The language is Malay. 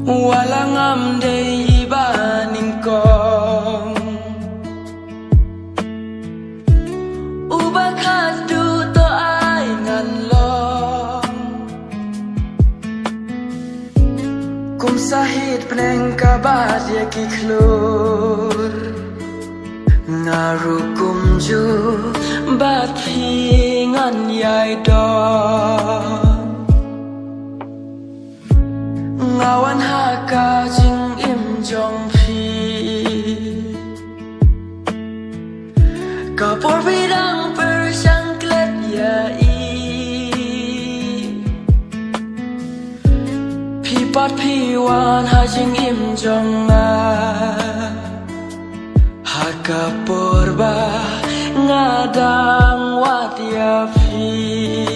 Walang amday ibaning kong Ubakat duto ay nganlong Kum sahit peneng kabat ya kiklur Ngaru kumju bat pingan yai dong Ngawan haka jing im jong phi Kapor bidang persangklet ya i Pipat piwan ha jing im jong a Haka porba ngadang wat ya phi